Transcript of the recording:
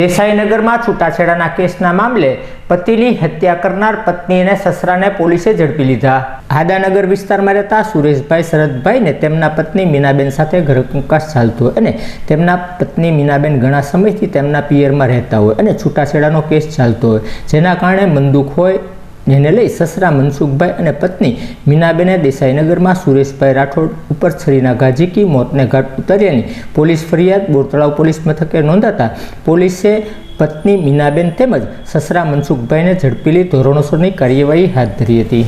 देसाईनगर में छूटाछेड़ा केसना मामले पति हत्या करनार पत्नी ने ससरा ने पोलीसे झड़पी लीधा। हादानगर विस्तार में रहता सुरेशभाई शरदभाई ने तेमना पत्नी मीनाबेन साथे घरकंकास चालतुं होय अने तेमना पत्नी मीनाबेन घणा समयथी तेमना पियर में रहता होय अने छूटाछेड़ानो केस चालतो होय, जेना कारणे मंदुक होय जेने लई ससरा मनसुखभाई अने पत्नी मीनाबेने देसाईनगर में सुरेशभाई राठौड़ उपर छरीना घा झीकी मौतने घाट उतार्यानी पोलीस फरियाद बोरतळाव पोलीस मथके नोंधाता पोलीसे पत्नी मीनाबेन तेमज ससरा मनसुखभाई ने झड़पी लई धोरणोसરની कार्यवाही हाथ धरी हती।